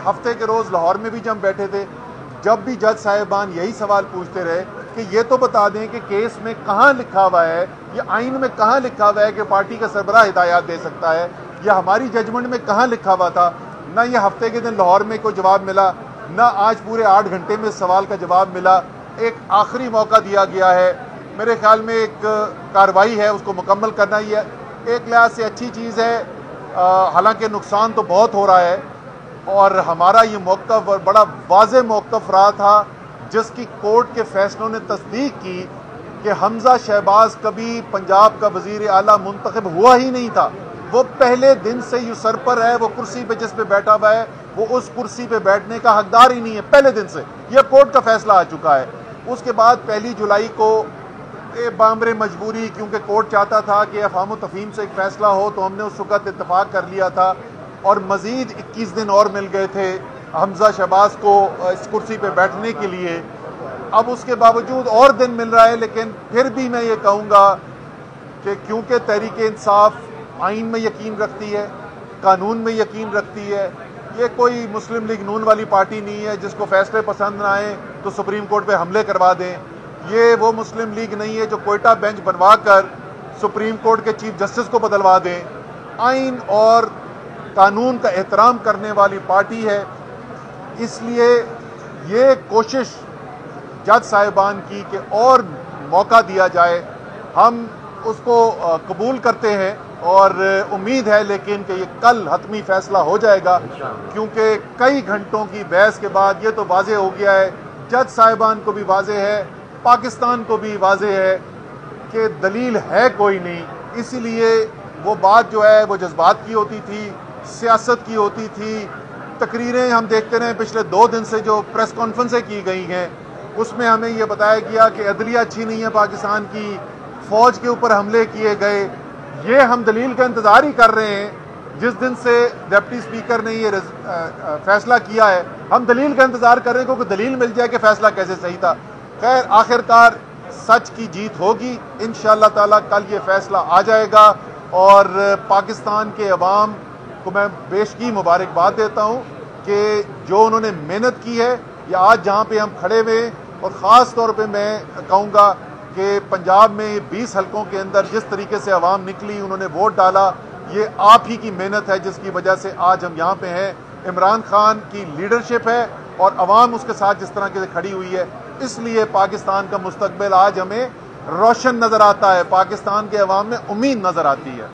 ہفتے کے روز لاہور میں بھی جب بیٹھے تھے، جب بھی جج صاحبان یہی سوال پوچھتے رہے کہ یہ تو بتا دیں کہ کیس میں کہاں لکھا ہوا ہے، یہ آئین میں کہاں لکھا ہوا ہے کہ پارٹی کا سربراہ ہدایات دے سکتا ہے، یا ہماری ججمنٹ میں کہاں لکھا ہوا تھا؟ نہ یہ ہفتے کے دن لاہور میں کوئی جواب ملا، نہ آج پورے 8 گھنٹے میں سوال کا جواب ملا۔ ایک آخری موقع دیا گیا ہے، میرے خیال میں ایک کارروائی ہے، اس کو مکمل کرنا ہی ہے۔ ایک لحاظ سے اچھی چیز ہے، حالانکہ نقصان تو بہت ہو رہا ہے، اور ہمارا یہ موقف بڑا واضح موقف رہا تھا جس کی کورٹ کے فیصلوں نے تصدیق کی کہ حمزہ شہباز کبھی پنجاب کا وزیر اعلیٰ منتخب ہوا ہی نہیں تھا۔ وہ پہلے دن سے یوسرپر ہے، وہ کرسی پہ جس پہ بیٹھا ہوا ہے وہ اس کرسی پہ بیٹھنے کا حقدار ہی نہیں ہے، پہلے دن سے یہ کورٹ کا فیصلہ آ چکا ہے۔ اس کے بعد 1 جولائی کو بامر مجبوری، کیونکہ کورٹ چاہتا تھا کہ افہام و تفہیم سے ایک فیصلہ ہو، تو ہم نے اس وقت اتفاق کر لیا تھا، اور مزید 21 دن اور مل گئے تھے حمزہ شہباز کو اس کرسی پہ بیٹھنے کے لیے۔ اب اس کے باوجود اور دن مل رہا ہے، لیکن پھر بھی میں یہ کہوں گا کہ کیونکہ تحریک انصاف آئین میں یقین رکھتی ہے، قانون میں یقین رکھتی ہے، یہ کوئی مسلم لیگ نون والی پارٹی نہیں ہے جس کو فیصلے پسند نہ آئیں تو سپریم کورٹ پہ حملے کروا دیں۔ یہ وہ مسلم لیگ نہیں ہے جو کوئٹہ بینچ بنوا کر سپریم کورٹ کے چیف جسٹس کو بدلوا دیں۔ آئین اور قانون کا احترام کرنے والی پارٹی ہے، اس لیے یہ کوشش جج صاحبان کی کہ اور موقع دیا جائے، ہم اس کو قبول کرتے ہیں، اور امید ہے لیکن کہ یہ کل حتمی فیصلہ ہو جائے گا، کیونکہ کئی گھنٹوں کی بحث کے بعد یہ تو واضح ہو گیا ہے، جج صاحبان کو بھی واضح ہے، پاکستان کو بھی واضح ہے کہ دلیل ہے کوئی نہیں۔ اسی لیے وہ بات جو ہے وہ جذبات کی ہوتی تھی، سیاست کی ہوتی تھی۔ تقریریں ہم دیکھتے رہے پچھلے 2 دن سے جو پریس کانفرنسیں کی گئی ہیں، اس میں ہمیں یہ بتایا گیا کہ عدلیہ اچھی نہیں ہے پاکستان کی، فوج کے اوپر حملے کیے گئے۔ یہ ہم دلیل کا انتظار ہی کر رہے ہیں، جس دن سے ڈپٹی اسپیکر نے یہ فیصلہ کیا ہے ہم دلیل کا انتظار کر رہے ہیں، کیونکہ دلیل مل جائے کہ فیصلہ کیسے صحیح تھا۔ خیر، آخرکار سچ کی جیت ہوگی انشاءاللہ تعالیٰ، کل یہ فیصلہ آ جائے گا، اور پاکستان کے عوام کو میں بیشکی مبارکباد دیتا ہوں کہ جو انہوں نے محنت کی ہے، یا آج جہاں پہ ہم کھڑے ہوئے، اور خاص طور پہ میں کہوں گا کہ پنجاب میں 20 حلقوں کے اندر جس طریقے سے عوام نکلی، انہوں نے ووٹ ڈالا، یہ آپ ہی کی محنت ہے جس کی وجہ سے آج ہم یہاں پہ ہیں۔ عمران خان کی لیڈرشپ ہے اور عوام اس کے ساتھ جس طرح سے کھڑی ہوئی ہے، اس لیے پاکستان کا مستقبل آج ہمیں روشن نظر آتا ہے، پاکستان کے عوام میں امید نظر آتی ہے۔